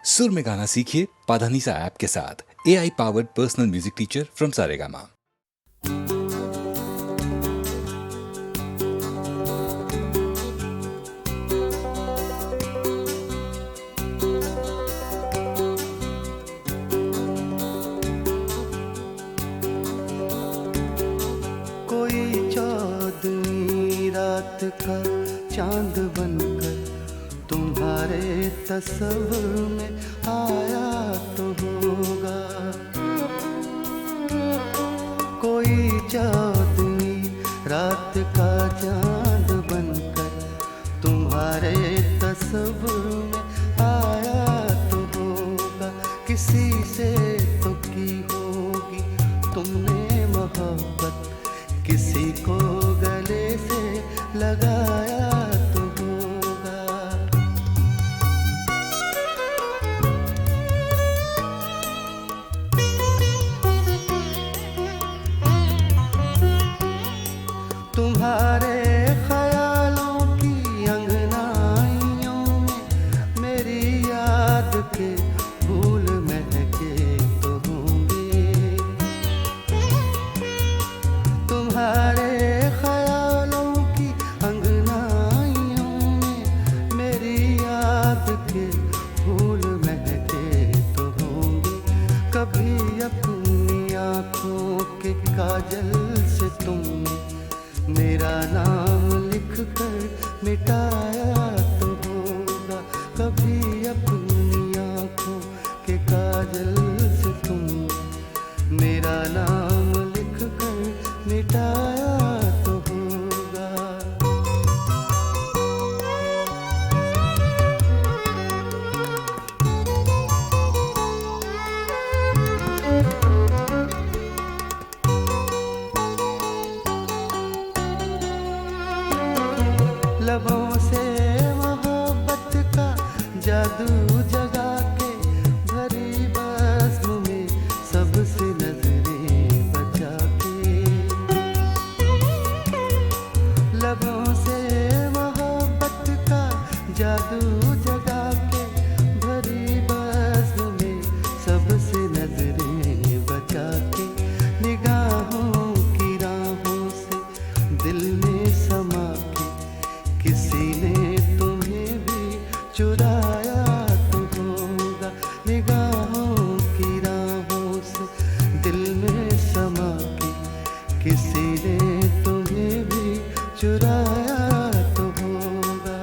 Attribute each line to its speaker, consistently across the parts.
Speaker 1: सुर में गाना सीखिए पाधानीसा ऐप के साथ। AI powered personal music teacher from Saregama.
Speaker 2: कोई चौदहवीं रात का चांद बनकर तुम्हारे तस्वीर में आया तो होगा। कोई चौदहवीं रात का चांद बनकर तुम्हारे तस्वीर में आया तो होगा। किसी से तो की होगी तुमने मोहब्बत, किसी को गले से लगाया तो होगा। तुम्हारे ख्यालों की अंगनाइयों में मेरी याद के फूल महके तो होंगे। तुम्हारे ख्यालों की अंगनाइयों में मेरी याद के फूल महके तो होंगे। कभी अपनी आँखों के काजल से तुमने मेरा नाम लिख कर मिटाया तो होगा। कभी अपनी आँखों के काजल से तुमने मेरा नाम लिख कर मिटाया तो होगा। लबों से मोहब्बत का जादू जगा के भरी बज़्म में सबसे नजरें बचा के। लबों से मोहब्बत का जादू जगा के भरी बज़्म में सबसे नजरें बचा के। निगाहों की राहों से दिल में समा के किसी ने तुम्हें भी चुराया तो होगा। निगाहों की राहों से दिल में समा के किसी ने तुम्हें भी चुराया तो होगा।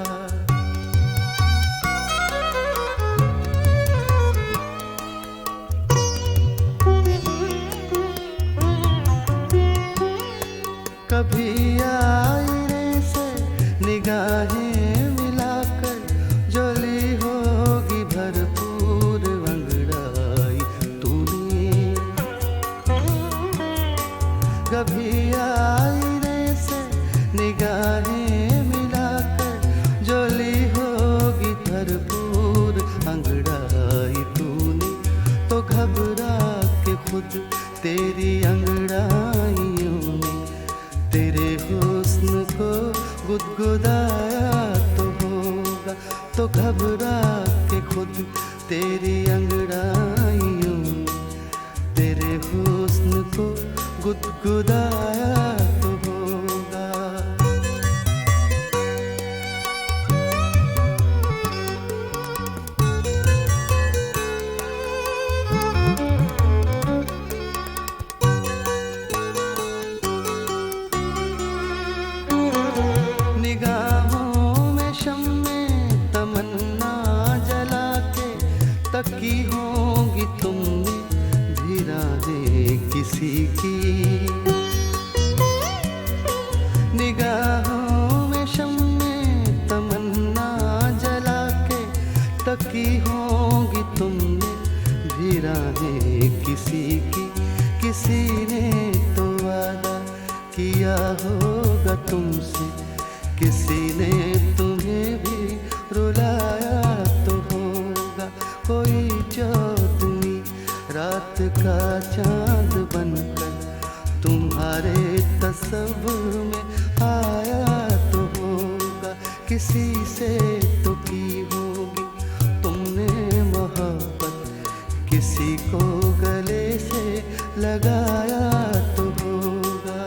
Speaker 2: कभी आईने से निगाहें मिलाकर जोली होगी भरपूर अंगड़ाई तूने। कभी आईने से निगाहें मिलाकर जोली होगी भरपूर अंगड़ाई तूने। तो घबरा के खुद तेरी अंगड़ाइयों ने तेरे हुस्न को गुदगुदाया तो होगा। तो घबरा के खुद तेरी अंगड़ाइयों ने तेरे हुस्न को गुदगुदाया तो होगा। निगाहों में शम्मे तमन्ना जला के तकी होगी तुमने भिरा दे किसी की। निगाहों में शम्मे तमन्ना जला के तकी होगी तुमने भिरा दे किसी की। किसी ने तो वादा किया होगा तुमसे, किसी ने तुम्हें भी रुलाया तो होगा। कोई चौदहवीं रात का चांद बनकर तुम्हारे तस्वीर में आया तो होगा। किसी से तो की होगी तुमने मोहब्बत, किसी को गले से लगाया तो होगा।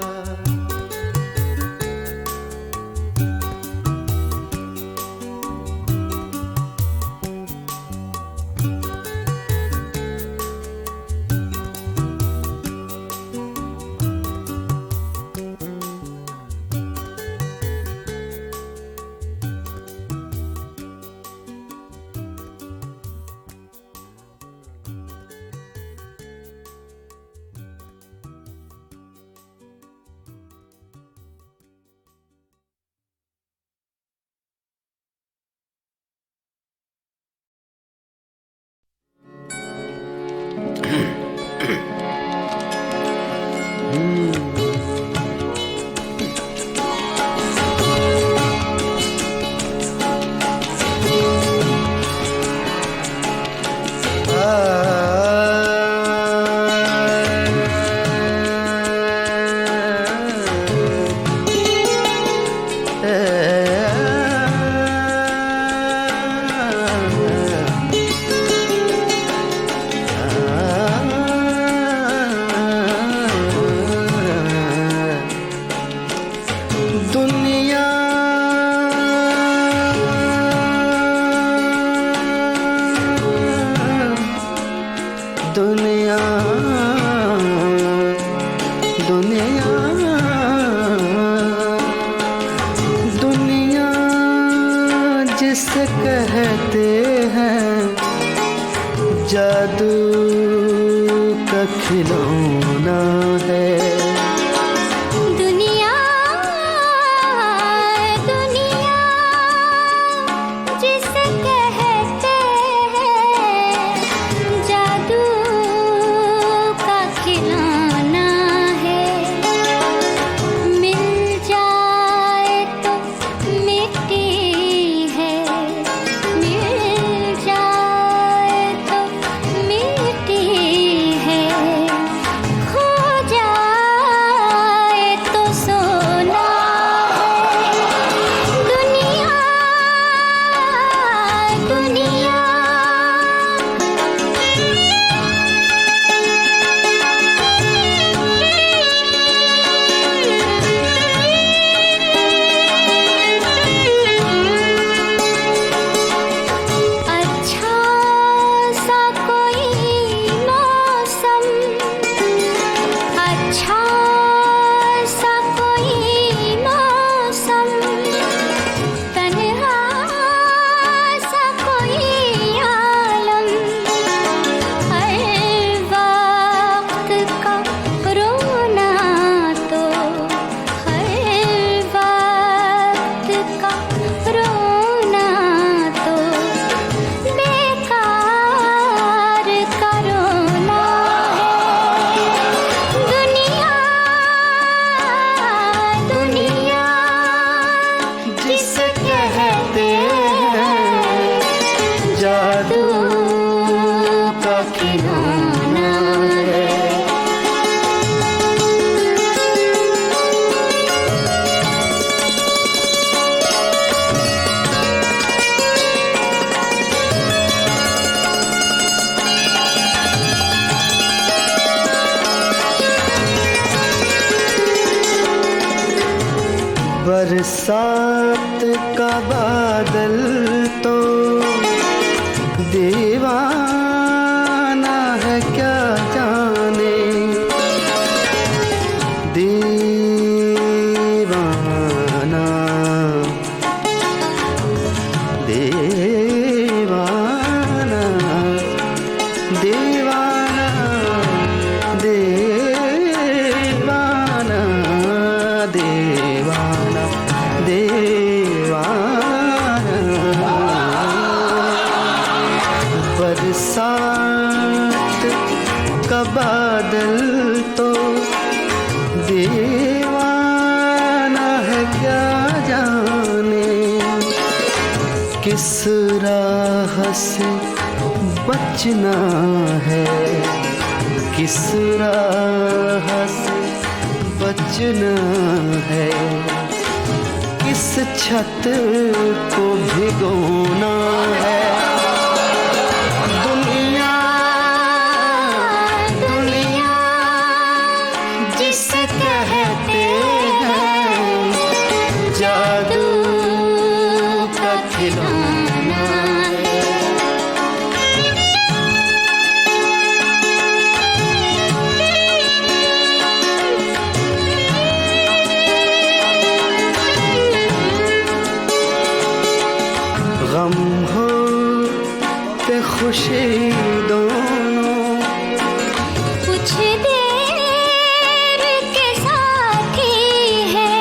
Speaker 2: दुनिया दुनिया दुनिया जिसे कहते हैं जादू का खिलौना है। बरसात का बादल तो दीवाना है क्या जाने, दीवाना दीवाना दीवाना दीवाना दीवाना दीवाना। बरसात का बादल तो दीवाना है क्या जाने, किस राह से बचना है, किस राह से बचना है, किस छत को भिगोना है। दुनिया खुशी दोनों
Speaker 3: कुछ देर के साथी है,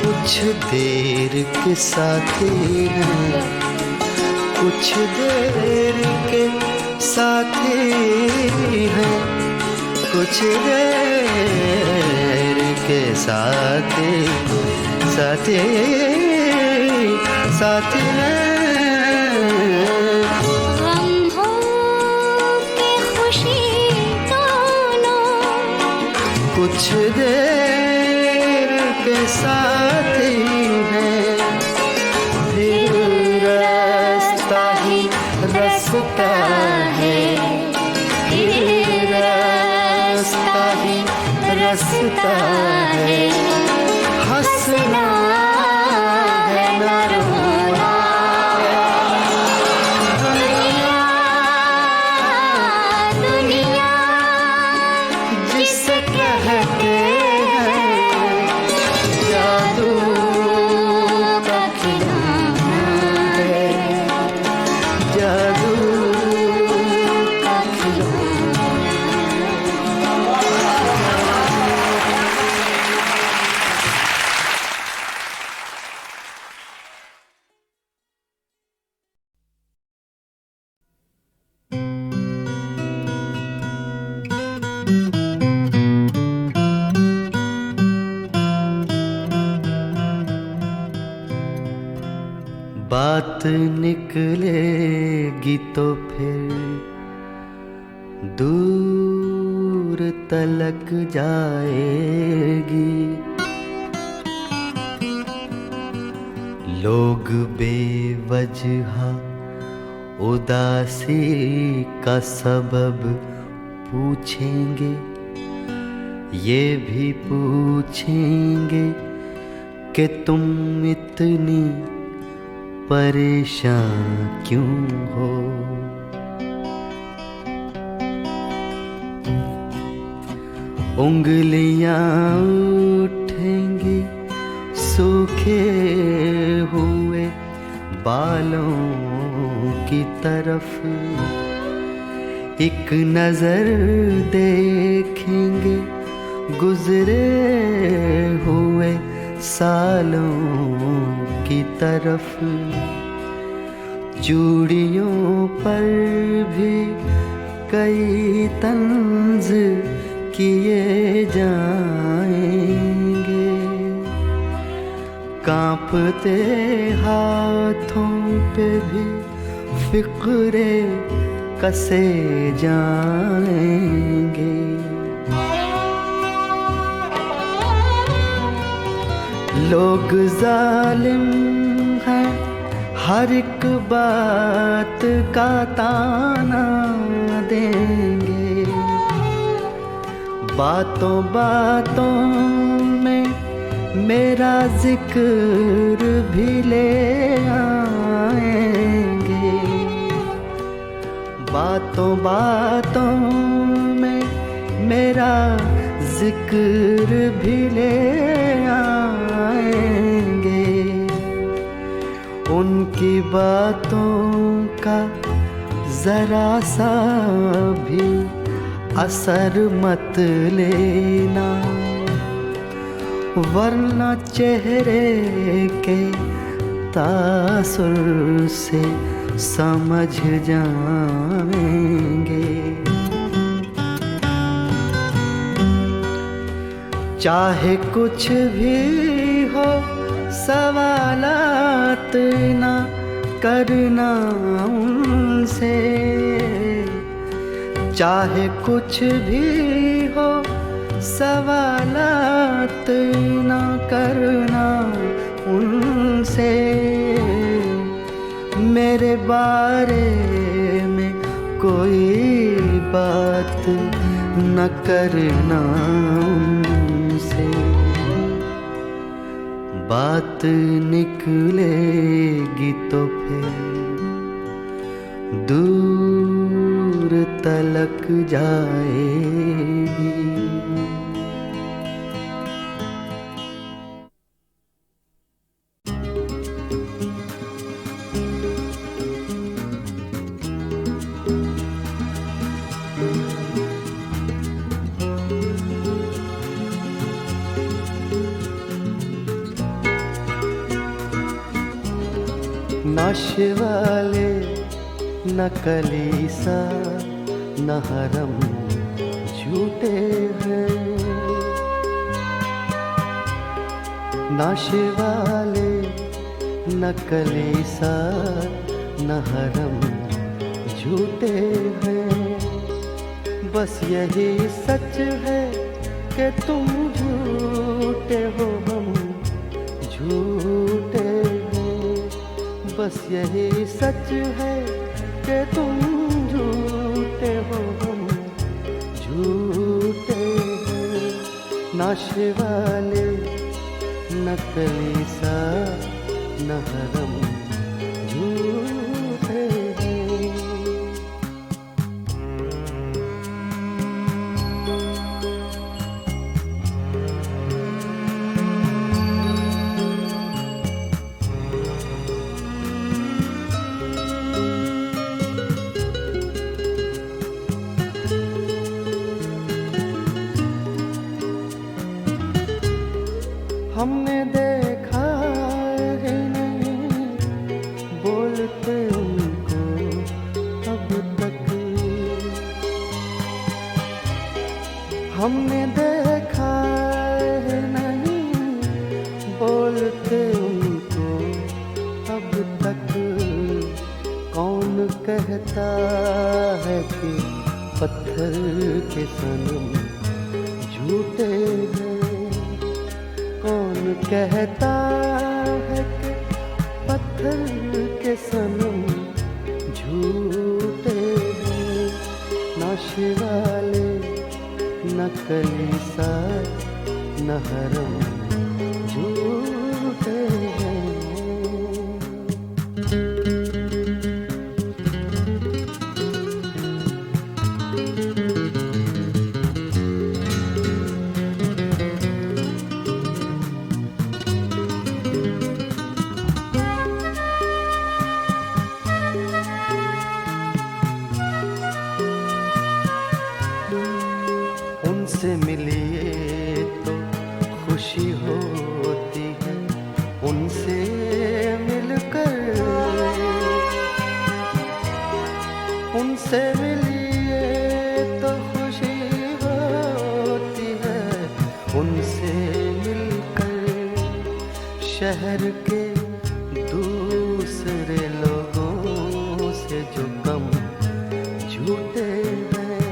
Speaker 2: कुछ देर के साथी हैं, कुछ देर के साथी हैं, कुछ देर के साथी साथी साथी हैं।
Speaker 3: गम हो के खुशी दोनों
Speaker 2: कुछ देर के साथी हैं, फिर रास्ता ही रास्ता है, फिर रास्ता ही रास्ता है। हंसना है ना रोना है,
Speaker 3: दुनिया
Speaker 2: जिसे कहते हैं जादू का खिलौना है, जादू का खिलौना। बात निकलेगी तो फिर दूर तलक जाएगी, लोग बेवजह उदासी का सबब पूछेंगे, ये भी पूछेंगे कि तुम इतनी परेशान क्यों हो। उंगलियां उठेंगी सूखे हुए बालों की तरफ, एक नजर देखेंगे गुजरे हुए सालों की तरफ। चूड़ियों पर भी कई तंज किए जाएंगे, कांपते हाथों पे भी फिक्रे कसे जाएंगे। लोग जालिम हैं, हर एक बात का ताना देंगे, बातों बातों में मेरा जिक्र भी ले आएंगे, बातों बातों में मेरा जिक्र भी ले आएंगे। उनकी बातों का जरा सा भी असर मत लेना, वरना चेहरे के तासुर से समझ जाएंगे। चाहे कुछ भी हो सवालात ना करना उनसे, चाहे कुछ भी हो सवालात ना करना उनसे। मेरे बारे में कोई बात न करना उनसे, बात निकलेगी तो फिर दूर तलक जाएगी। नशे वाले नकली सा नहरम झूठे हैं, नशे वाले नकली सा नहरम झूठे हैं। बस यही सच है कि तुम झूठे हो, हम झूठे हैं। बस यही सच है कि तुम झूठे हो, हम झूठे हैं। नशे वाले नकली सा नहरम झूठे हैं। हमने देखा है नहीं बोलते उनको अब तक, हमने देखा है नहीं बोलते उनको अब तक। कौन कहता है कि पत्थर के सनम झूठे हैं, कौन कहता है कि पत्थर के सनम झूठे हैं। नशे वाले नकली सा नहरम झूठे हैं। उनसे मिलिए तो खुशी होती है, उनसे मिलकर, उनसे मिलिए तो खुशी होती है, उनसे मिलकर। शहर के दूसरे लोगों से जो कम झूठे हैं,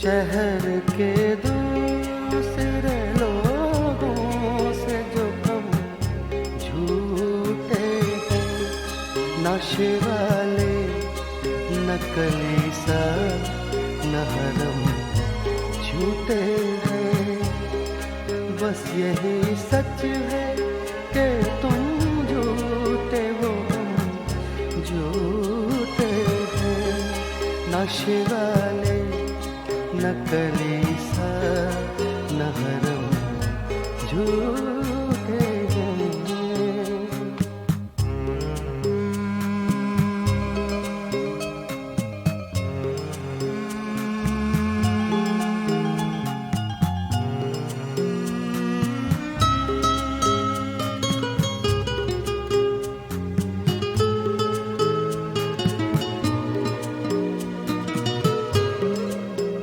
Speaker 2: शहर के दूसरे लोगों से जो कम झूठे हैं। नशे वाले नकली सा नहरम झूठे हैं। बस यही सच है कि तुम झूठे हो, हम झूठे हैं। नशे वाले नकली सा नहरम झूठे हैं।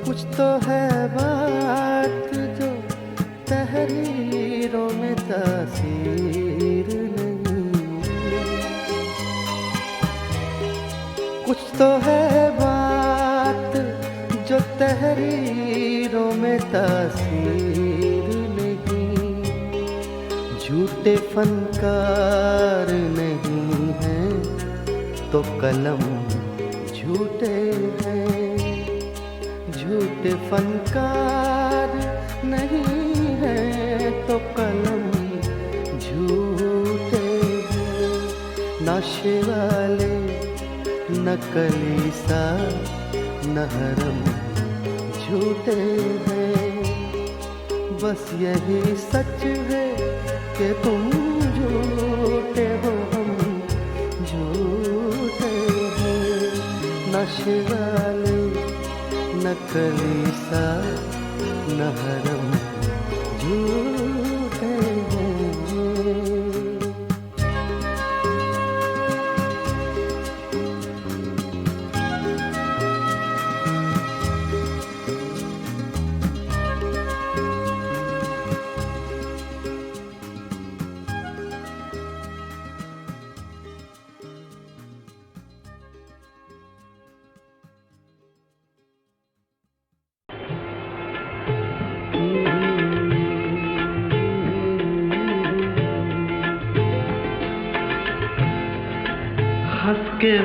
Speaker 2: कुछ तो है बात जो तहरीरों में तासीर नहीं, कुछ तो है बात जो तहरीरों में तासीर नहीं। झूठे फनकार नहीं हैं तो कलम झूठे हैं, झूठे फनकार नहीं है तो कलम झूठे हैं। नशे वाले नकली सा नहरम झूठे हैं। बस यही सच है कि तुम झूठे हो, हम झूठे हैं। नशे वाले नकली सा नहरम झूठे हैं।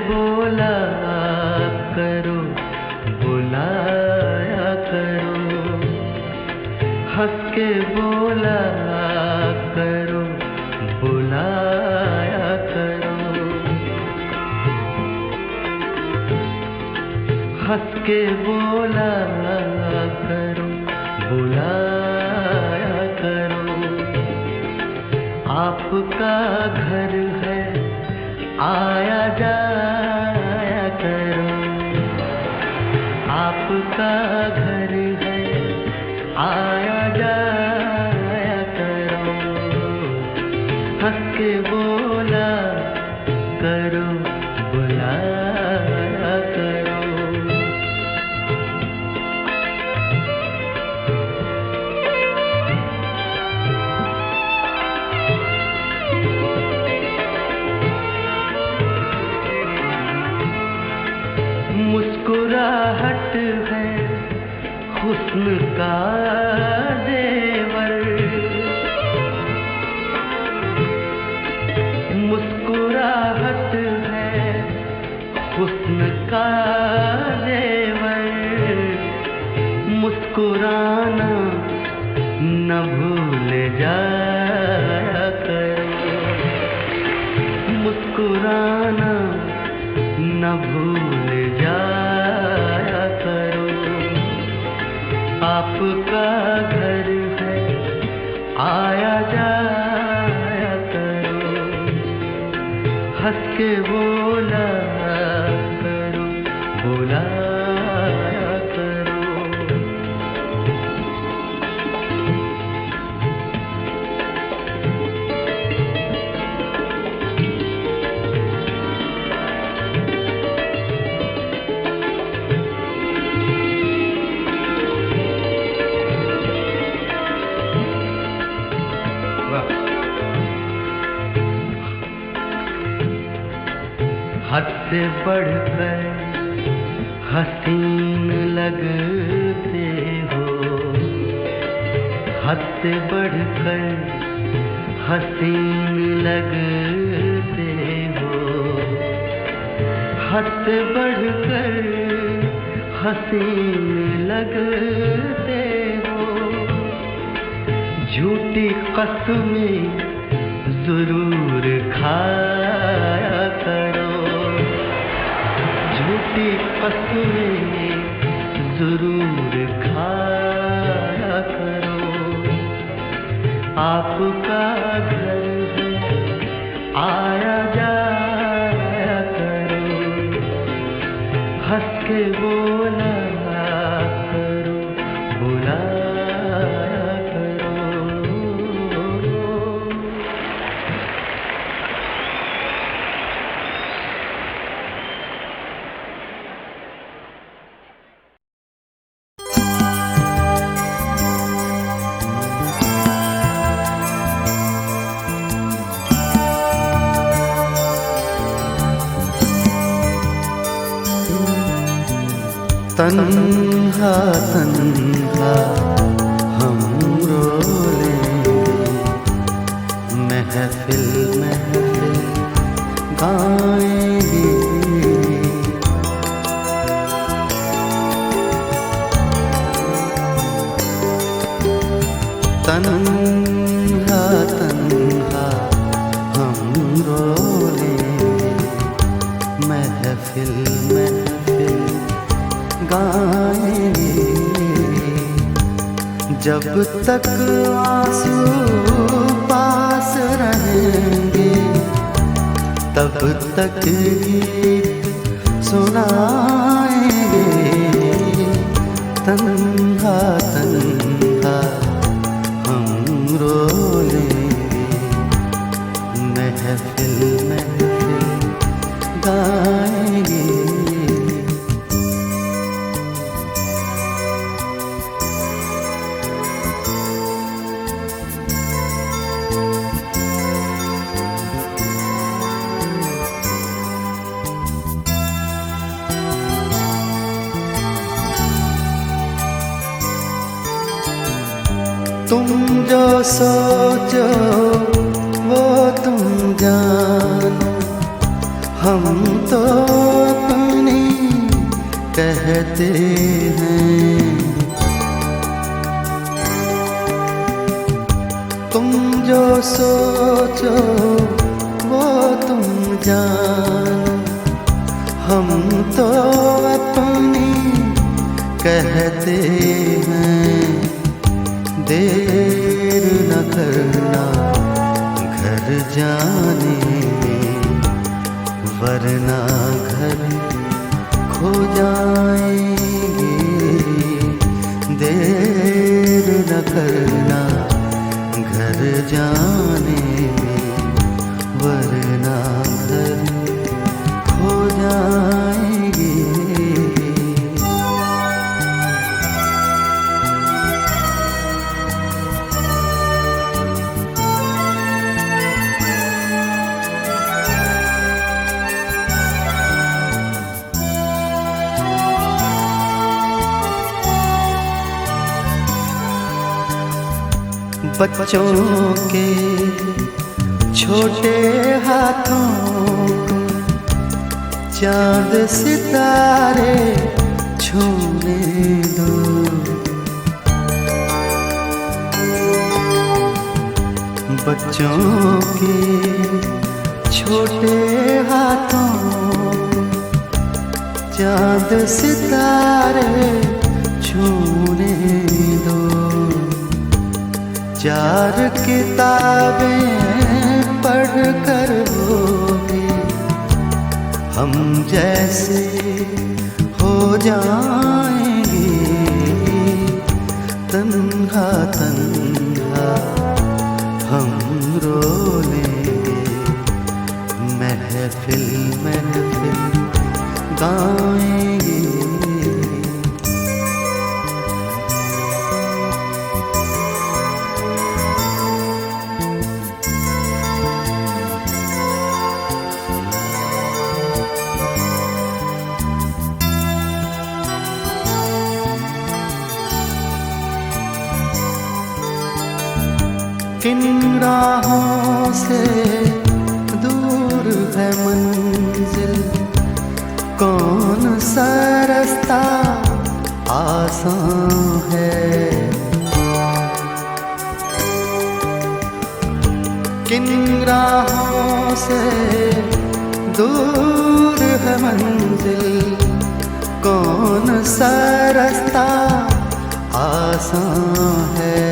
Speaker 2: बोला करो, बुलाया करो, हंस के बोला करो, बुलाया करो, हंस के बोला करो, बुलाया करो। आपका घर है, आया जाया करो, आपका घर है, आया जाया करो, हंस के बोला करो, बुलाया करो। मुस्कुराहट है हुस्न का जेवर, मुस्कुराहट है हुस्न का जेवर, मुस्कुराना न भूल जाया करो, मुस्कुराना न भूल जाया करो। आपका घर है, आया जाया करो, हंस के बोला करो, बुलाया करो। हद से बढ़कर हसीन लगते हो, हद से बढ़कर हसीन लगते हो, हद से बढ़कर हसीन लगते हो। झूठी कसमें जरूर खाया करो, झूठी कसमें जरूर खाया करो। आपका घर है, आया जाया करो, हंस के बोला करो, बुलाया करो। तन्हा तन्हा हम रोलेंगे, महफिल महफिल गाएंगे। तन्हा तन्हा हम रोलेंगे, महफिल महफिल गाएंगे। जब तक आंसू पास रहेंगे, तब तक गीत सुनाएंगे। तन्हा तन्हा हम रोलेंगे, महफिल महफिल गाएंगे। तुम जो सोचो वो तुम जानो, हम तो अपनी कहते हैं, तुम जो सोचो वो तुम जानो। हम तो अपनी कहते हैं, देर न करना घर जाने में, वरना घर खो जाएंगे। देर न करना घर जाने में, वरना घर खो जाएंगे। बच्चों के छोटे हाथों को चांद सितारे छूने दो। बच्चों के छोटे हाथों को चांद सितारे छूने दो। चार किताबें पढ़ कर वो भी हम जैसे हो जाएंगे। तन्हा तन्हा हम रो लेंगे, महफिल महफिल गाएंगे। किन राहों से दूर है मंजिल, कौन सा रास्ता आसान है। किन राहों से दूर है मंजिल, कौन सा रास्ता आसान है।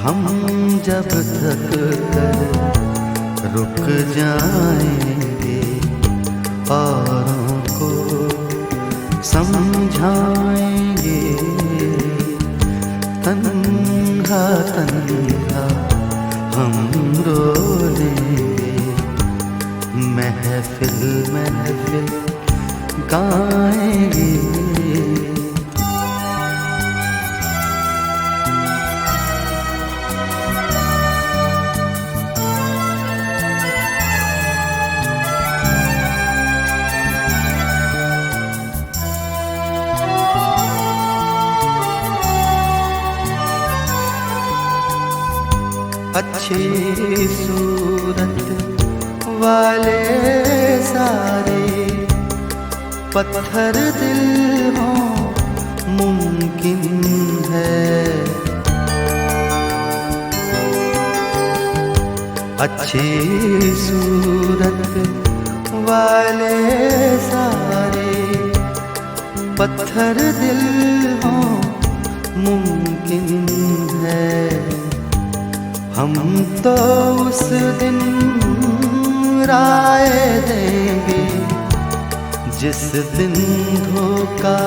Speaker 2: हम जब तक रुक जाएंगे, औरों को समझाएंगे। तन्हा तन्हा हम रो लेंगे, महफिल महफिल गाएंगे। अच्छी सूरत वाले सारे पत्थर दिल हो मुमकिन है। अच्छी सूरत वाले सारे पत्थर दिल हो मुमकिन है। हम तो उस दिन राय देंगे जिस दिन धोखा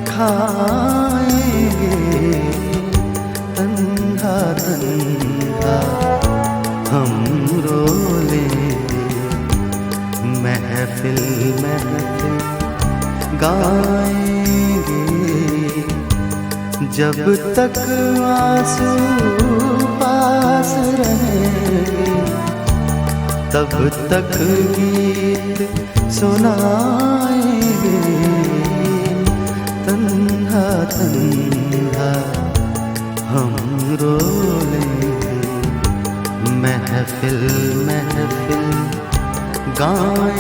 Speaker 2: खाएंगे। तन्हा तन्हा हम रो लेंगे, महफिल महफिल गाएंगे। जब तक आंसू पास रहेंगे तब तक गीत सुनाएंगे। तन्हा तन्हा हम रो लेंगे, महफिल महफिल गाएंगे।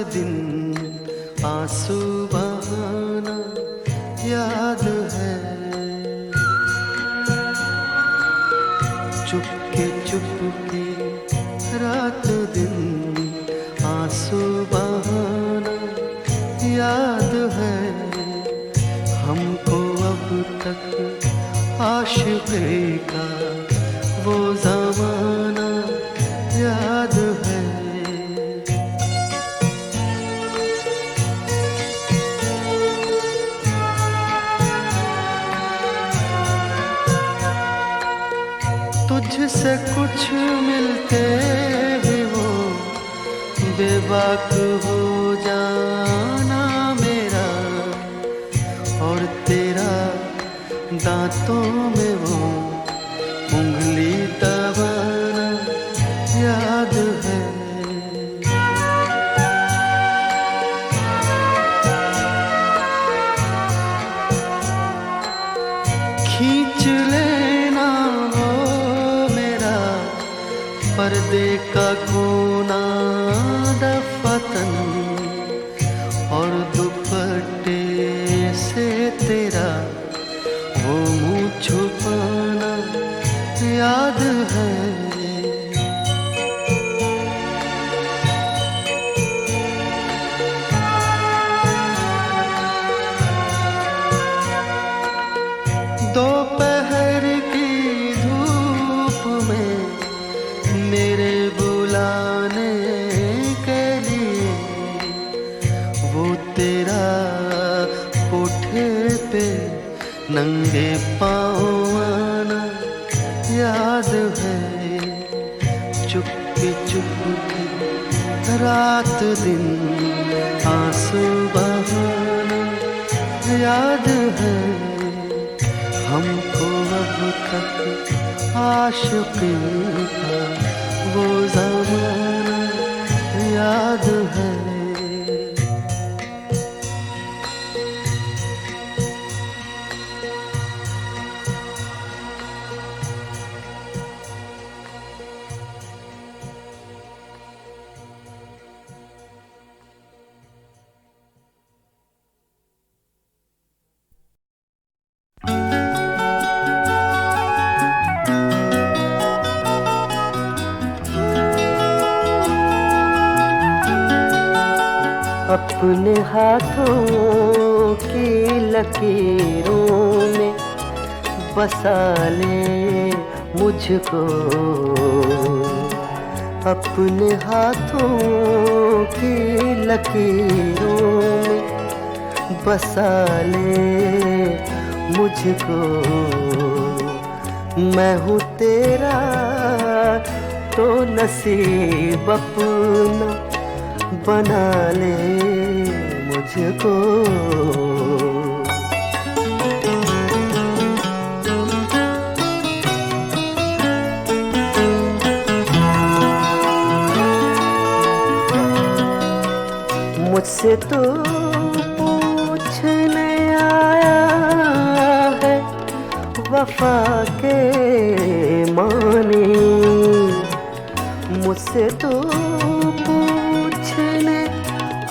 Speaker 2: दिन आंसू बहाना याद है। चुपके चुपके रात दिन आंसू बहाना याद है। हमको अब तक आशिक़ी का वो ज़माना याद है। तुझसे कुछ मिलते ही वो बेबाक हो जाना मेरा, और तेरा दांतों में वो उंगली दबाना याद है। खींच लेना वो मेरा पर्दे का कोना दफतन, और दुपट्टे से तेरा वो मुँह छुपाना याद है। दोपहर की धूप में मेरे बुलाने के लिए वो तेरा कोठे पे नंगे पाँव आना याद है। चुपके चुपके रात दिन आंसू बहाना याद है। हमको अब तक आशिक़ी का वो ज़माना याद है। अपने हाथों की लकीरों में बसा ले मुझको, अपने हाथों की लकीरों में बसा ले मुझको। मैं हूँ तेरा तो नसीब अपना बना ले मुझको। मुझसे तो पूछने आया है वफा के मानी, मुझसे तो पूछने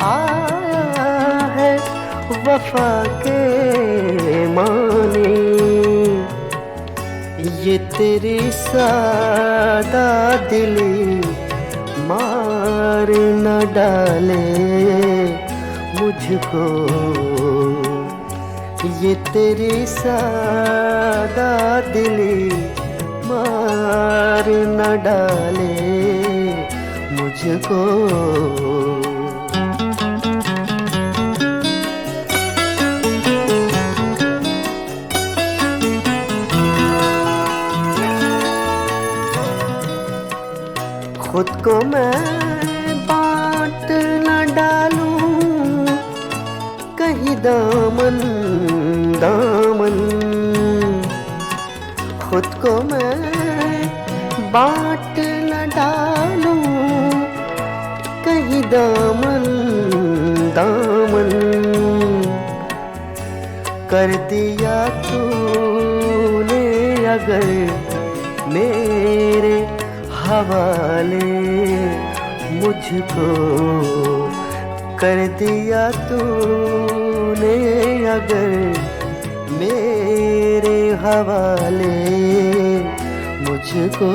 Speaker 2: आया है वफा के मानी। ये तेरी सादा दिली मार न डाले मुझको, ये तेरी सादा दिली मार न डाले मुझको। खुद को मैं बांट न डालूं कहीं दामन दामन, खुद को मैं बांट न डालूं कहीं दामन दामन। कर दिया तूने अगर मेरे हवाले मुझको, कर दिया तूने अगर मेरे हवाले मुझको।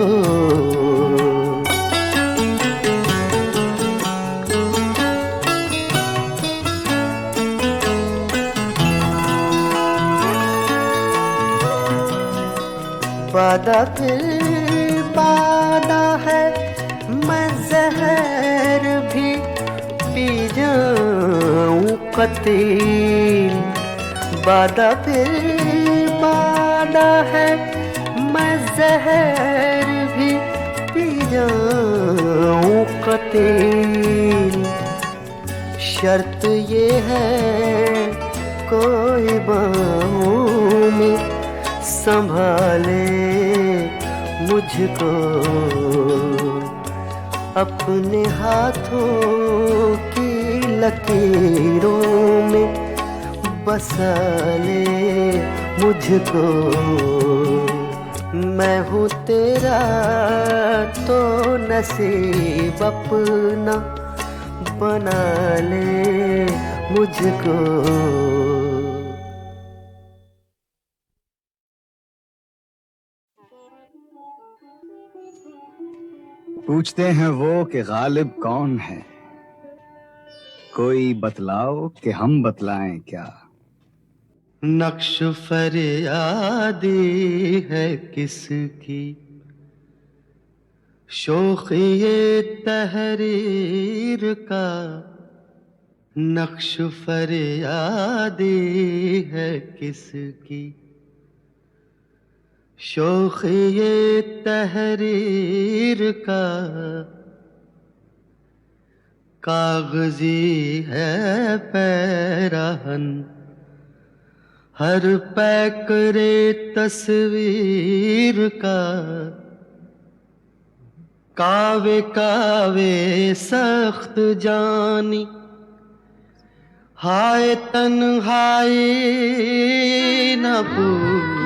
Speaker 2: वादा फिर वादा है, मैं जहर भी पी जाऊं कतील। वादा फिर वादा है, मैं जहर भी पी जाऊं कतील। शर्त ये है कोई बाहों में संभाले मुझको, अपने हाथों की लकीरों में बसा ले मुझको। मैं हूँ तेरा तो नसीब अपना बना ले मुझको।
Speaker 4: पूछते हैं वो कि गालिब कौन है, कोई बतलाओ कि हम बतलाएं क्या।
Speaker 2: नक्श फरियादी है किसकी, शौक़ ये तहरीर का। नक्श फरियादी है किसकी, शौक़ ये तहरीर का। कागज़ी है पैराहन, हर पैकरे तस्वीर का। कावे कावे सख्त जानी, हाय तन्हाई न पूछ।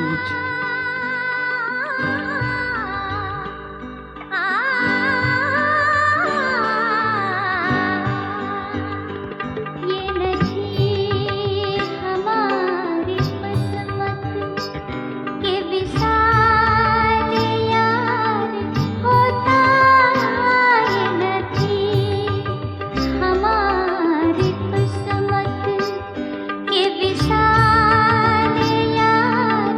Speaker 3: के विशाल यार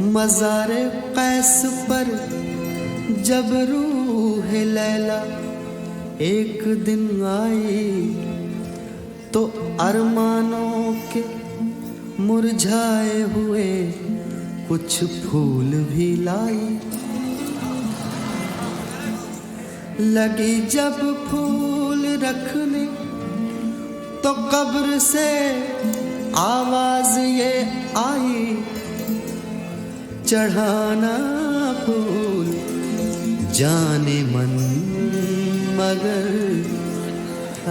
Speaker 2: मज़ारे कैस पर जब रूह लैला एक दिन आई तो अरमानों के मुरझाए हुए कुछ फूल भी लाई। लगी जब फूल रखने तो कब्र से आवाज ये आई, चढ़ाना फूल जाने मन मगर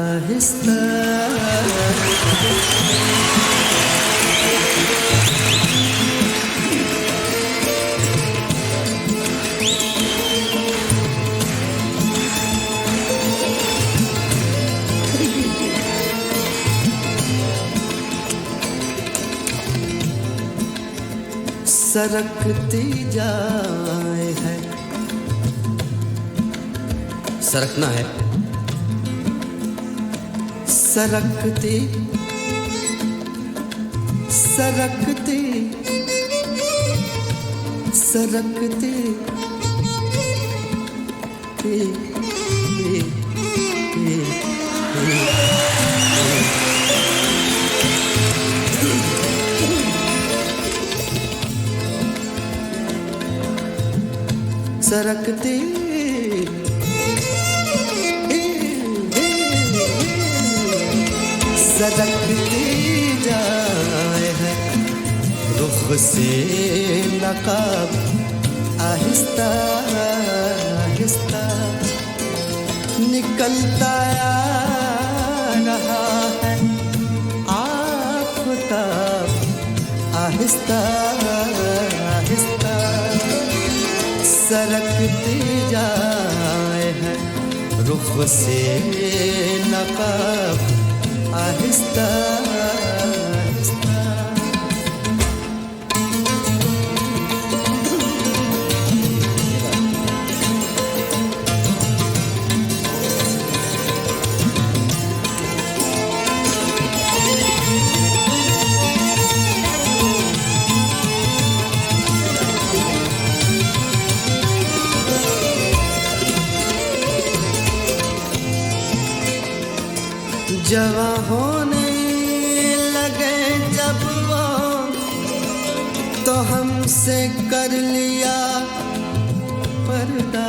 Speaker 2: आहिस्ता। सरकती जाए है, सरकना है, सरकती सरकती सरकती सरकती सरकती जाए है रुख से नकाब आहिस्ता आहिस्ता निकलता आ रहा है आफ़ताब आहिस्ता आहिस्ता सरकती जाए है रुख से नकाब आहिस्ता आहिस्ता। जवां होने लगे जब वो तो हमसे कर लिया पर्दा।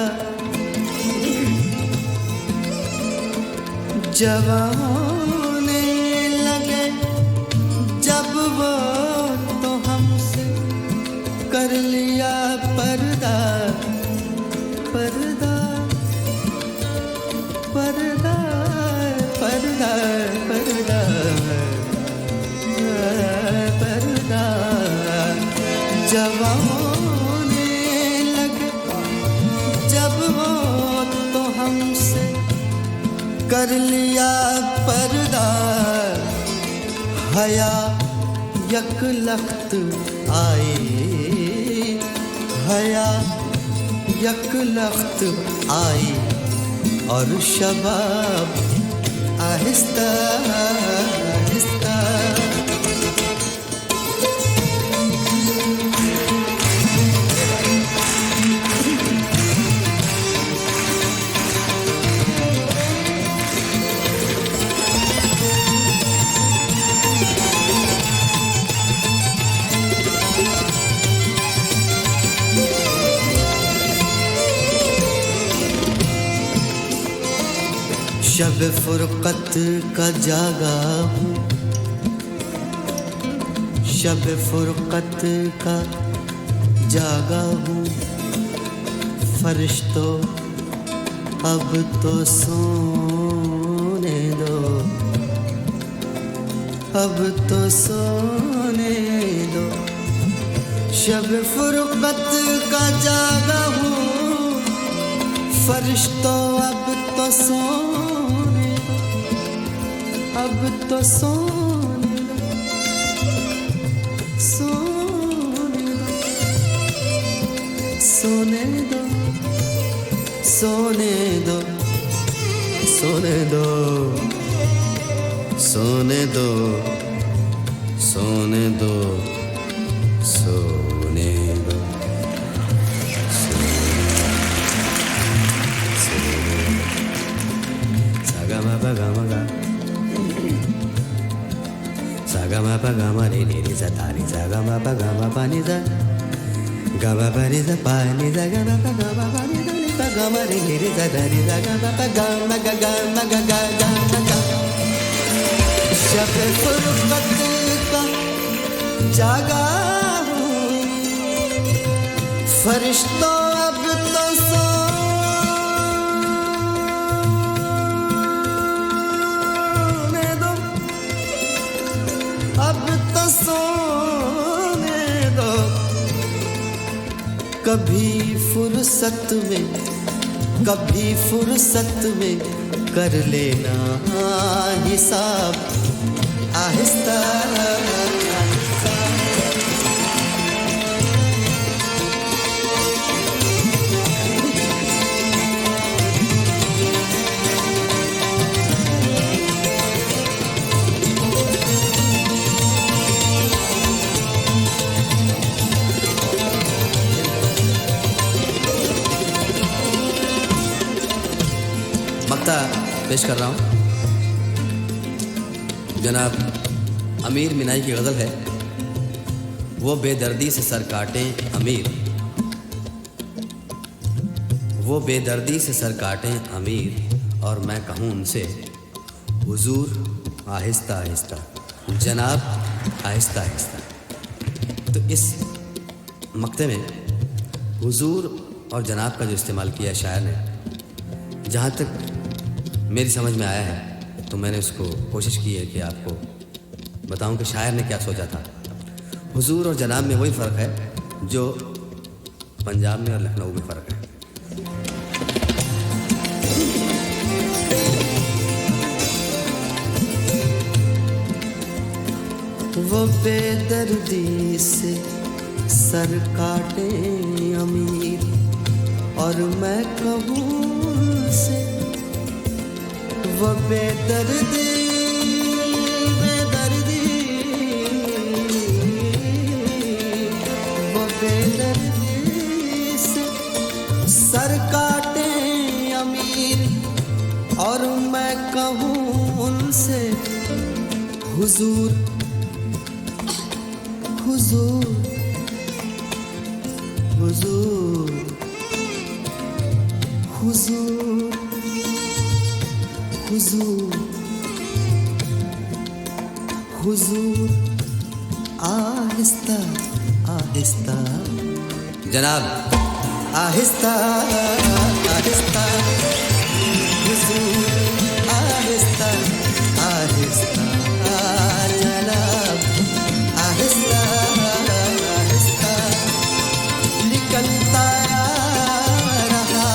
Speaker 2: जवां होने लगे जब वो तो हमसे कर लिया पर्दा पर्दा पर्दा पर्दा पर्दा पर्दा। जवां होने लगे जब वो तो हमसे कर लिया पर्दा। हया यकलख्त आई हया यकलख्त आई और शबाब आहिस्ता आहिस्ता। शब फुरकत का जागा हूँ शब फुरकत का जागा हूँ। फरिश्तों अब तो सोने दो अब तो सोने दो। शब फुरकत का जागा हूँ फरिश्तों अब तो सोने दो अब तो सोने दो सोने दो सोने दो सोने दो सोने दो सोने दो सोने दो सोने दो।
Speaker 5: ma pa ga ma pa ni za ga ma pa ni za pa ni za ga ma pa ni za ni pa ga ma re ni za da ni za ga ma pa ga ma ga ga ma ga ga ga ma ga शब फुरकत का जागा हूँ फरिश्तों अब तो सोने दो अब तो सोने दो कभी फुर्सत में कर लेना हिसाब आहिस्ता मक्ता पेश कर रहा हूँ। जनाब अमीर मिनाई की गज़ल है। वो बेदर्दी से सर काटें अमीर, वो बेदर्दी से सर काटें अमीर, और मैं कहूँ उनसे हुजूर आहिस्ता आहिस्ता, जनाब आहिस्ता आहिस्ता। तो इस मक्ते में हुजूर और जनाब का जो इस्तेमाल किया शायर ने, जहाँ तक मेरी समझ में आया है तो मैंने उसको कोशिश की है कि आपको बताऊं कि शायर ने क्या सोचा था। हुजूर और जनाब में वही फ़र्क है जो पंजाब में और लखनऊ में फ़र्क है। वो बेदर्दी से सर काटे अमीर, और मैं कहूँ से वो बेदर्दी से सर काटे अमीर, और मैं कहूँ उनसे हुजूर हुजूर हुजूर हुजूर हुजूर हुजूर आहिस्ता आहिस्ता, जनाब आहिस्ता आहिस्ता, हुजूर आहिस्ता आहिस्ता, जनाब आहिस्ता आहिस्ता, निकलता रहा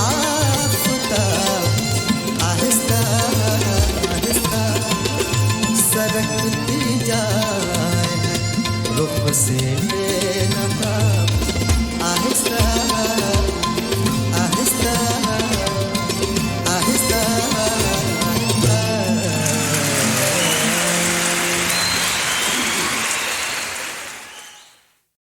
Speaker 5: आफताब, आहिस्ता आहिस्ता सरकती जाए रुख से नवा